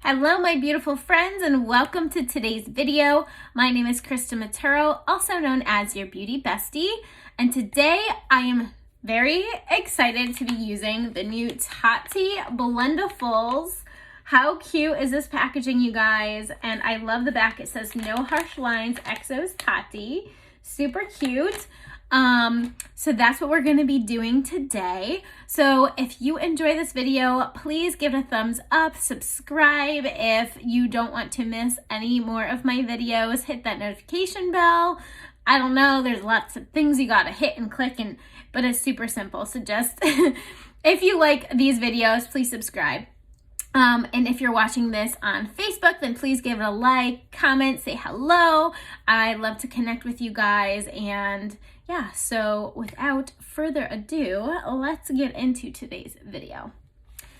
Hello, my beautiful friends, and welcome to today's video. My name is Krista Maturo, also known as your beauty bestie, and today I am very excited to be using the new Tati Blendifuls. How cute is this packaging, you guys? And I love the back. It says no harsh lines, Exos Tati. Super cute. So that's what we're going to be doing today. So if you enjoy this video, please give it a thumbs up, subscribe if you don't want to miss any more of my videos, hit that notification bell. I don't know, there's lots of things you gotta hit and click, but it's super simple. So just, if you like these videos, please subscribe. And if you're watching this on Facebook, then please give it a like, comment, say hello. I'd love to connect with you guys. And yeah, so without further ado, let's get into today's video.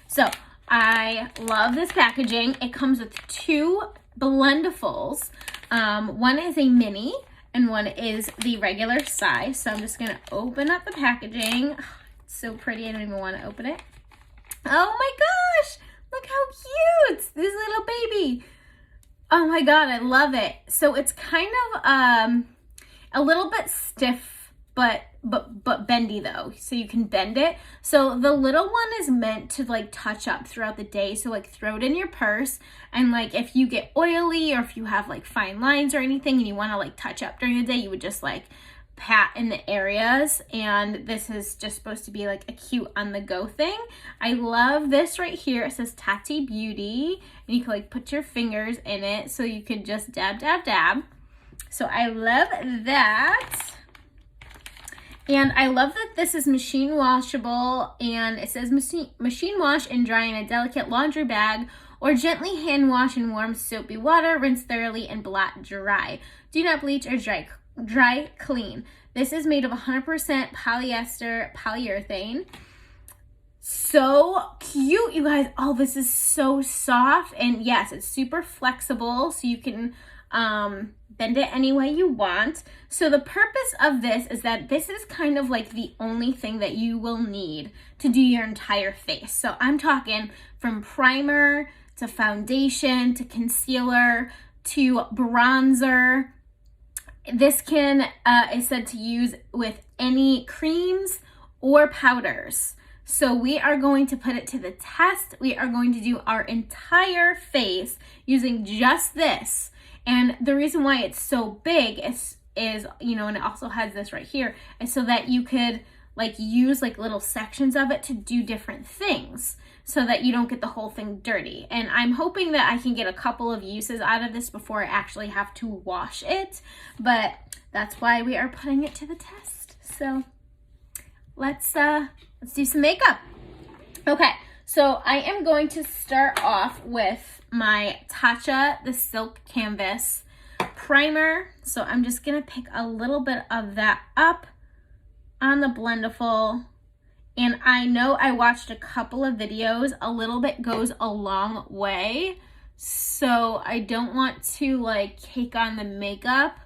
So I love this packaging. It comes with two Blendifuls. One is a mini and one is the regular size. So I'm just gonna open up the packaging. It's so pretty, I don't even wanna open it. Oh my gosh! Look how cute, this little baby. Oh my God, I love it. So it's kind of a little bit stiff, but bendy though. So you can bend it. So the little one is meant to like touch up throughout the day. So like throw it in your purse, and like if you get oily or if you have like fine lines or anything and you want to like touch up during the day, you would just like pat in the areas. And this is just supposed to be like a cute on the go thing. I love this right here. It says Tati Beauty, and you can like put your fingers in it so you can just dab dab dab. So I love that. And I love that this is machine washable, and it says machine wash and dry in a delicate laundry bag, or gently hand wash in warm soapy water, rinse thoroughly and blot dry. Do not bleach or dry clean. This is made of 100% polyester polyurethane. So cute, you guys. Oh, this is so soft, and yes, it's super flexible, so you can bend it any way you want. So the purpose of this is that this is kind of like the only thing that you will need to do your entire face. So I'm talking from primer to foundation to concealer to bronzer. This is said to use with any creams or powders. So we are going to put it to the test. We are going to do our entire face using just this. And the reason why it's so big is you know, and it also has this right here, is so that you could like use like little sections of it to do different things so that you don't get the whole thing dirty. And I'm hoping that I can get a couple of uses out of this before I actually have to wash it, but that's why we are putting it to the test. So let's do some makeup. Okay, so I am going to start off with my Tatcha the Silk Canvas primer. So I'm just gonna pick a little bit of that up on the Blendiful. And I know I watched a couple of videos, a little bit goes a long way. So I don't want to like cake on the makeup.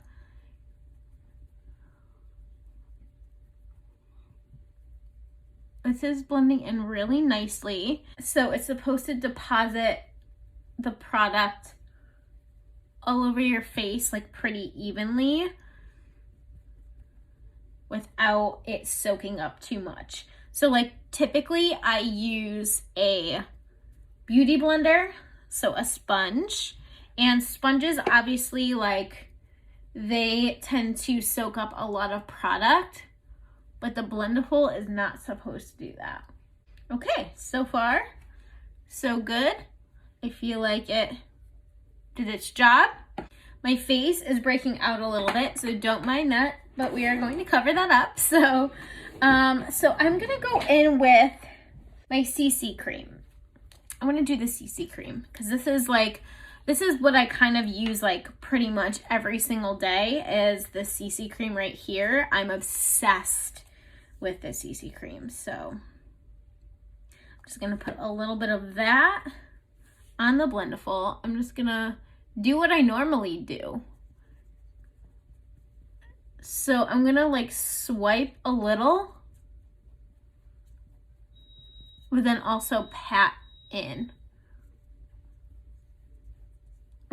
This is blending in really nicely. So it's supposed to deposit the product all over your face like pretty evenly without it soaking up too much. So like typically I use a beauty blender, so a sponge, and sponges obviously like they tend to soak up a lot of product, but the Blendiful is not supposed to do that. Okay, so far so good. I feel like it did its job. My face is breaking out a little bit, so don't mind that, but we are going to cover that up. So I'm gonna go in with my CC cream. I'm gonna do the CC cream because this is what I kind of use like pretty much every single day is the CC cream right here. I'm obsessed with the CC cream. So I'm just gonna put a little bit of that on the Blendiful. I'm just gonna do what I normally do. So I'm gonna like swipe a little, but then also pat in.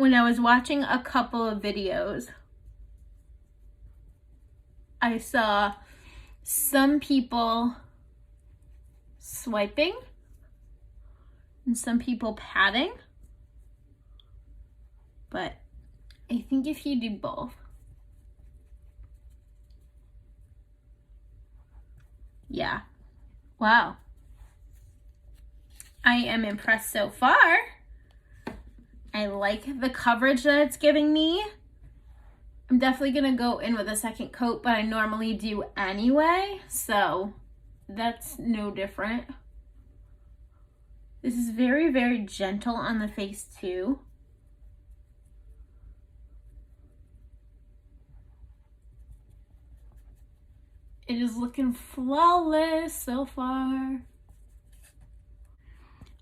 when I was watching a couple of videos, I saw some people swiping and some people patting, but I think if you do both, yeah, wow. I am impressed so far. I like the coverage that it's giving me. I'm definitely gonna go in with a second coat, but I normally do anyway, so that's no different. This is very, very gentle on the face too. It is looking flawless so far.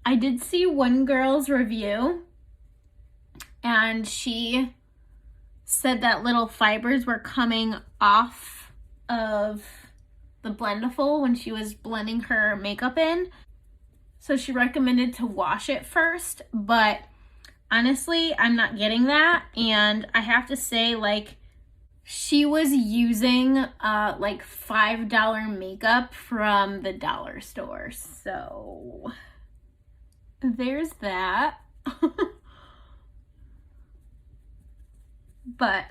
I did see one girl's review and she said that little fibers were coming off of the Blendiful when she was blending her makeup in. So she recommended to wash it first, but honestly, I'm not getting that. And I have to say, like, she was using like $5 makeup from the dollar store. So there's that. But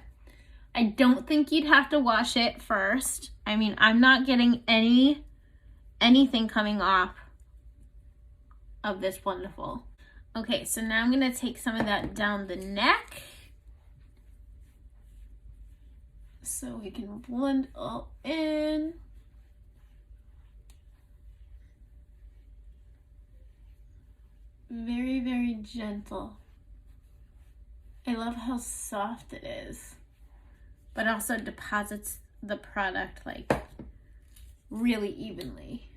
I don't think you'd have to wash it first. I mean, I'm not getting anything coming off of this Blendiful. Okay, so now I'm gonna take some of that down the neck so we can blend all in. Very, very gentle. I love how soft it is, but also deposits the product like really evenly.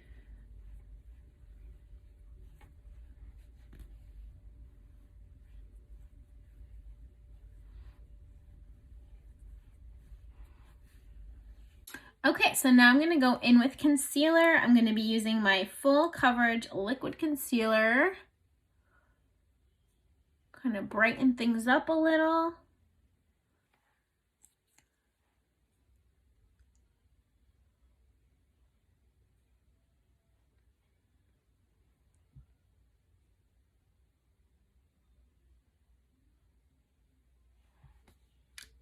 Okay, so now I'm gonna go in with concealer. I'm gonna be using my full coverage liquid concealer. Kind of brighten things up a little.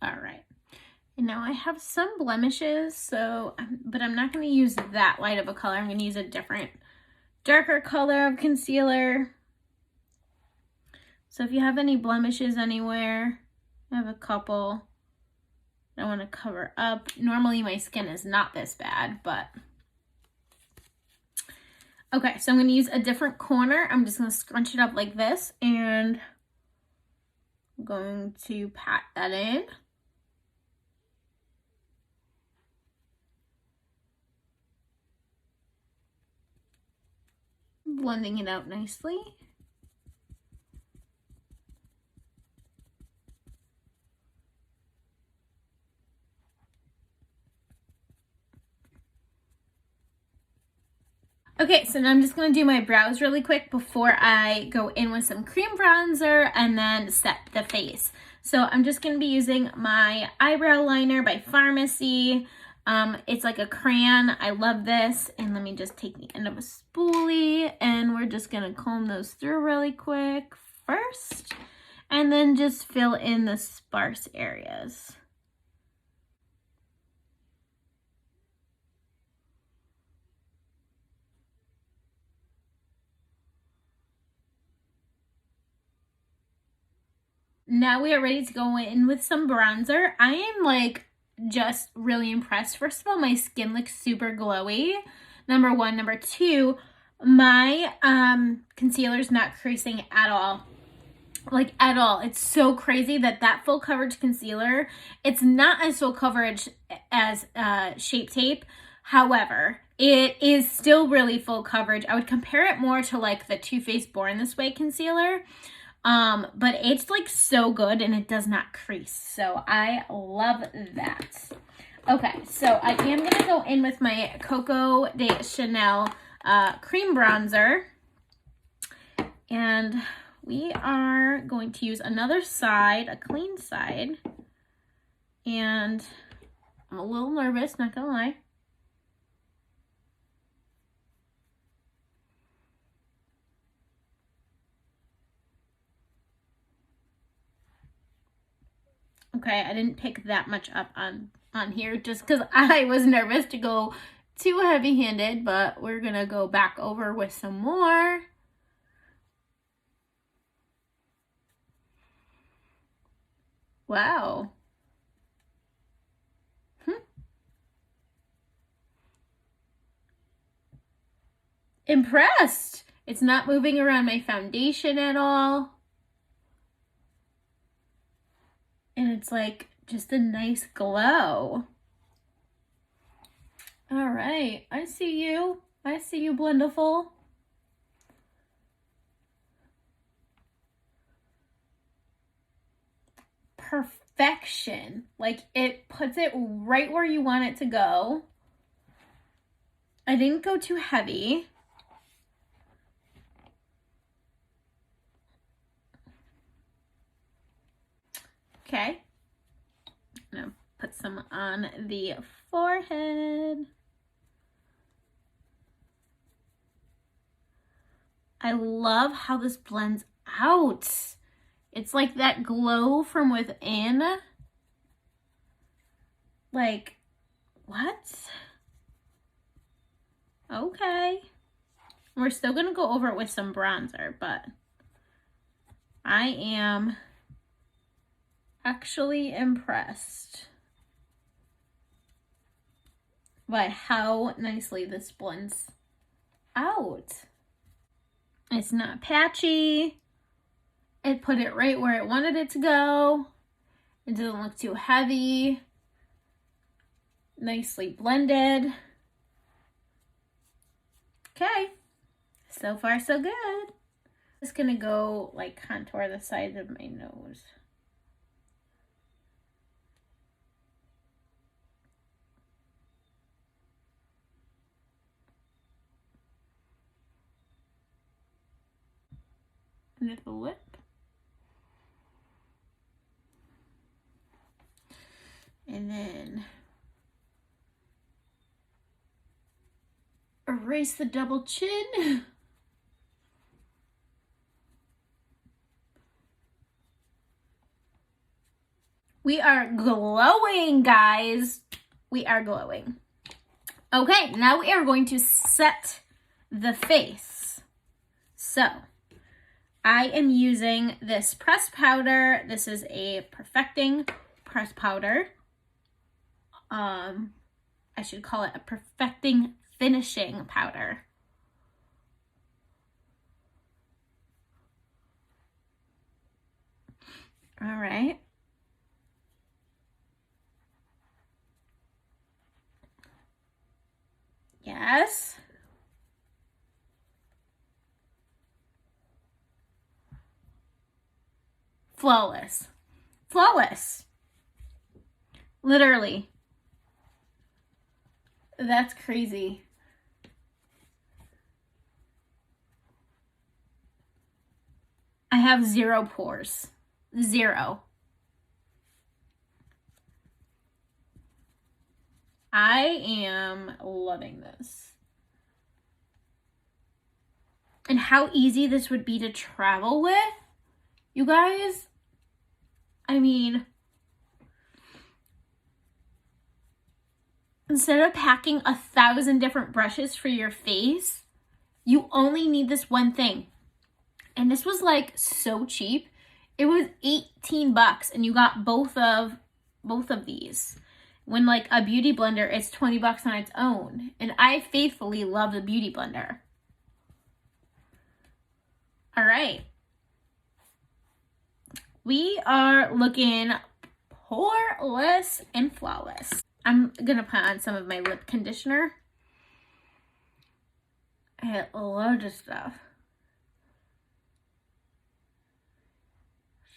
All right, and now I have some blemishes, so, but I'm not gonna use that light of a color. I'm gonna use a different, darker color of concealer. So if you have any blemishes anywhere, I have a couple I want to cover up. Normally my skin is not this bad, but. Okay, so I'm going to use a different corner. I'm just going to scrunch it up like this, and I'm going to pat that in. Blending it out nicely. Okay, so now I'm just going to do my brows really quick before I go in with some cream bronzer and then set the face. So I'm just going to be using my eyebrow liner by Pharmacy. It's like a crayon. I love this. And let me just take the end of a spoolie, and we're just going to comb those through really quick first, and then just fill in the sparse areas. Now we are ready to go in with some bronzer. I am like just really impressed. First of all, my skin looks super glowy. Number one. Number two, my concealer's not creasing at all. Like at all. It's so crazy that full coverage concealer, it's not as full coverage as Shape Tape. However, it is still really full coverage. I would compare it more to like the Too Faced Born This Way concealer. But it's like so good, and it does not crease. So I love that. Okay, so I am going to go in with my Coco de Chanel cream bronzer. And we are going to use another side, a clean side. And I'm a little nervous, not gonna lie. Okay, I didn't pick that much up on here just because I was nervous to go too heavy-handed, but we're gonna go back over with some more. Wow. Impressed. It's not moving around my foundation at all. And it's like just a nice glow. All right, I see you. I see you, Blendiful. Perfection. Like, it puts it right where you want it to go. I didn't go too heavy. Okay. I'm gonna put some on the forehead. I love how this blends out. It's like that glow from within. Like, what? Okay. We're still gonna go over it with some bronzer, but I am actually impressed by how nicely this blends out. It's not patchy. It put it right where it wanted it to go. It doesn't look too heavy. Nicely blended. Okay, so far so good. Just gonna go like contour the sides of my nose. Under the lip. And then erase the double chin. We are glowing, guys. We are glowing. Okay, now we are going to set the face. So, I am using this press powder. This is a perfecting press powder. I should call it a perfecting finishing powder. All right. Yes. Flawless. Flawless. Literally. That's crazy. I have 0 pores. 0. I am loving this. And how easy this would be to travel with, you guys. I mean, instead of packing 1,000 different brushes for your face, you only need this one thing. And this was like so cheap. It was 18 bucks and you got both of these. When like a beauty blender is 20 bucks on its own. And I faithfully love the beauty blender. All right. We are looking poreless and flawless. I'm gonna put on some of my lip conditioner. I had a load of stuff.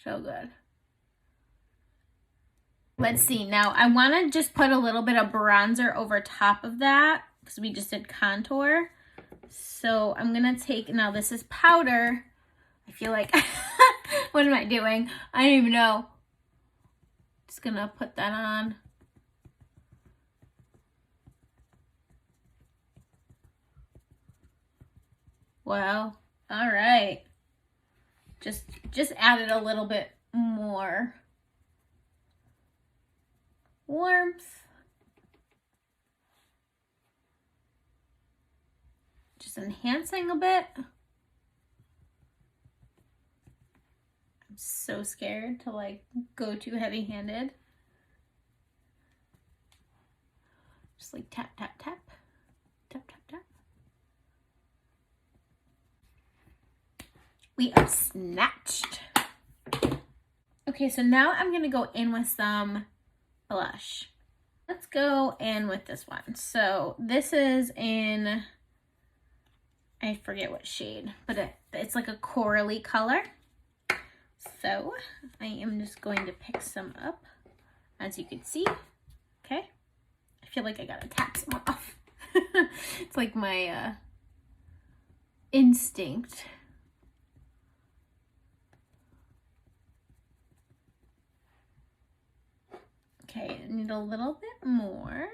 So good. Let's see. Now, I want to just put a little bit of bronzer over top of that because we just did contour. So I'm going to take, now this is powder. I feel like, what am I doing? I don't even know. Just gonna put that on. Wow. All right. Just added a little bit more warmth. Just enhancing a bit. I'm so scared to like go too heavy-handed. Just like tap, tap, tap, tap, tap, tap. We are snatched. Okay, so now I'm gonna go in with some blush. Let's go in with this one. So this is in, I forget what shade, but it's like a corally color. So I am just going to pick some up, as you can see. Okay, I feel like I gotta tap some off. It's like my instinct. Okay, I need a little bit more.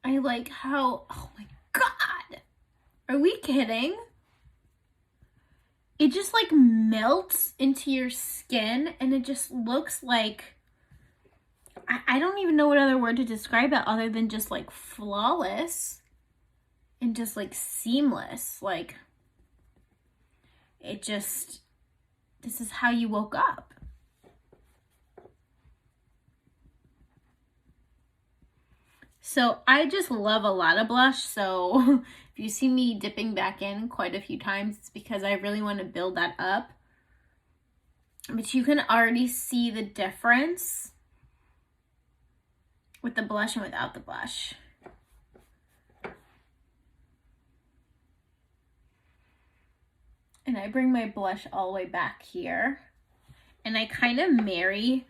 I like how, oh my God, are we kidding? It just like melts into your skin and it just looks like, I don't even know what other word to describe it other than just like flawless and just like seamless. Like it just, this is how you woke up. So I just love a lot of blush. So if you see me dipping back in quite a few times, it's because I really want to build that up. But you can already see the difference with the blush and without the blush. And I bring my blush all the way back here. And I kind of marry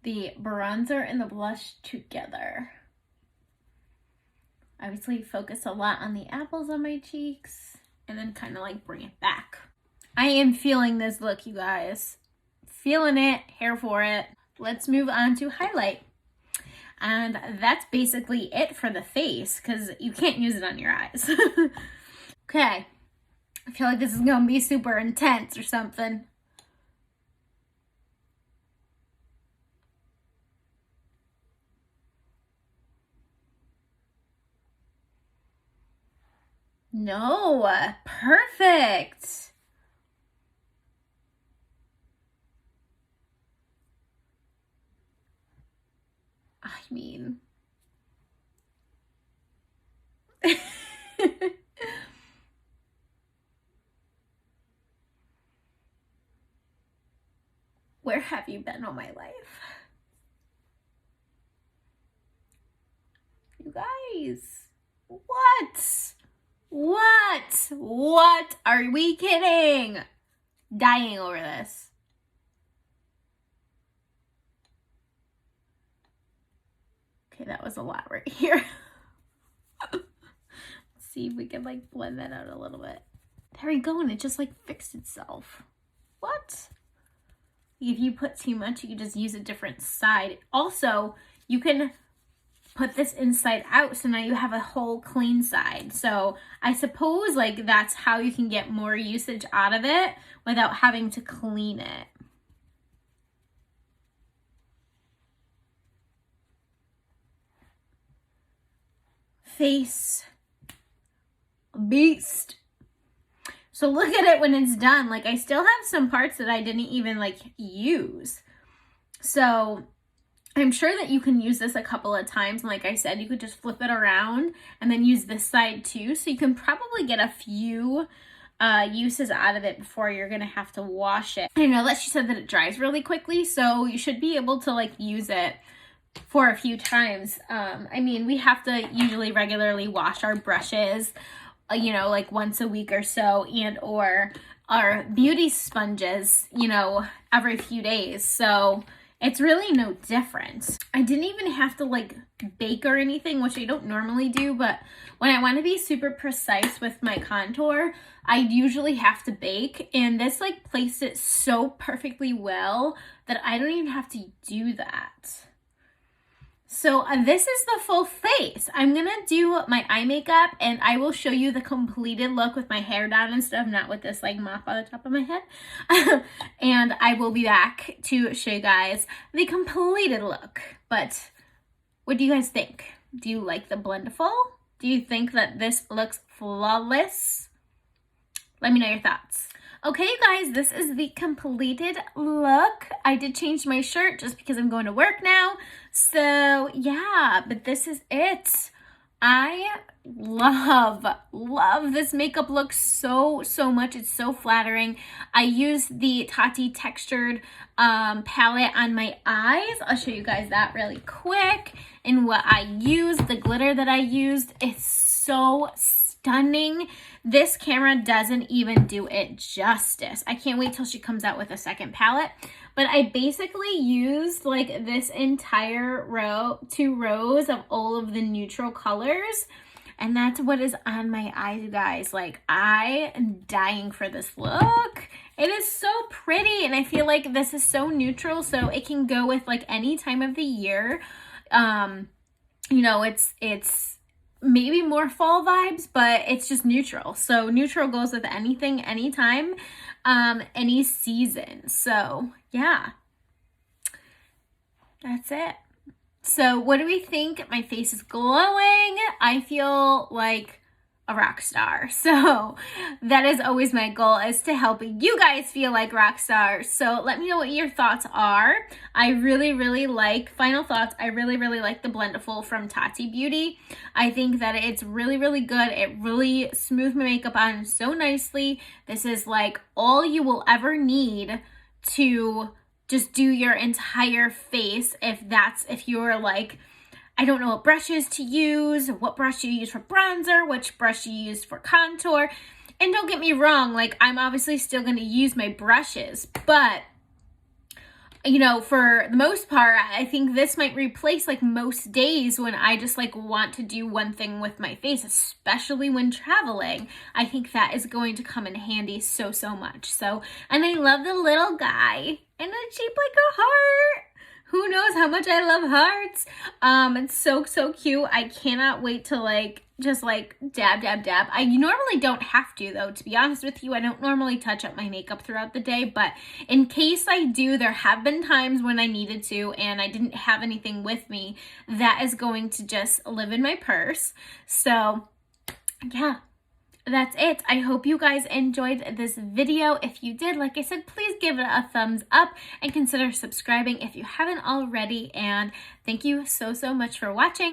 the bronzer and the blush together. Obviously focus a lot on the apples on my cheeks and then kind of like bring it back. I am feeling this look, you guys. Feeling it, here for it. Let's move on to highlight. And that's basically it for the face because you can't use it on your eyes. Okay, I feel like this is gonna be super intense or something. No, perfect. I mean, where have you been all my life? You guys, what? What? Are we kidding? Dying over this. Okay, that was a lot right here. Let's see if we can like blend that out a little bit. There we go, and it just like fixed itself. What? If you put too much, you can just use a different side. Also, you can put this inside out, so now you have a whole clean side. So I suppose like that's how you can get more usage out of it without having to clean it. Face beast. So look at it when it's done. Like I still have some parts that I didn't even like use. So I'm sure that you can use this a couple of times. And like I said, you could just flip it around and then use this side too. So you can probably get a few uses out of it before you're gonna have to wash it. I know that she said that it dries really quickly, so you should be able to like use it for a few times. I mean, we have to usually regularly wash our brushes, you know, like once a week or so, and or our beauty sponges, you know, every few days. So it's really no different. I didn't even have to like bake or anything, which I don't normally do, but when I want to be super precise with my contour, I usually have to bake, and this like placed it so perfectly well that I don't even have to do that. So this is the full face. I'm gonna do my eye makeup and I will show you the completed look with my hair down and stuff, not with this like mop on the top of my head. And I will be back to show you guys the completed look. But what do you guys think? Do you like the Blendiful? Do you think that this looks flawless? Let me know your thoughts. Okay, you guys, this is the completed look. I did change my shirt just because I'm going to work now. So yeah, but this is it. I love this makeup look so much. It's so flattering. I used the Tati textured palette on my eyes. I'll show you guys that really quick. And what I used, the glitter that I used, is so stunning. This camera doesn't even do it justice. I can't wait till she comes out with a second palette. But I basically used like this entire two rows of all of the neutral colors. And that's what is on my eyes, you guys. Like, I am dying for this look. It is so pretty, and I feel like this is so neutral, so it can go with like any time of the year. You know, it's maybe more fall vibes, but it's just neutral. So neutral goes with anything, anytime, any season. So yeah, that's it. So what do we think? My face is glowing. I feel like a rock star. So that is always my goal, is to help you guys feel like rock stars. So let me know what your thoughts are. I really like, final thoughts, I really like the Blendiful from Tati Beauty. I think that it's really good. It really smoothed my makeup on so nicely. This is like all you will ever need to just do your entire face. If you're like, I don't know what brushes to use, what brush you use for bronzer, which brush you use for contour. And don't get me wrong, like, I'm obviously still going to use my brushes, but you know, for the most part, I think this might replace like most days when I just like want to do one thing with my face, especially when traveling. I think that is going to come in handy so much. So, and I love the little guy, and it's shaped like a heart. Who knows how much I love hearts? It's so cute. I cannot wait to like just like dab. I normally don't have to, though, to be honest with you. I don't normally touch up my makeup throughout the day, but in case I do, there have been times when I needed to and I didn't have anything with me. That is going to just live in my purse. So yeah, that's it. I hope you guys enjoyed this video. If you did, like I said, please give it a thumbs up and consider subscribing if you haven't already. And thank you so much for watching.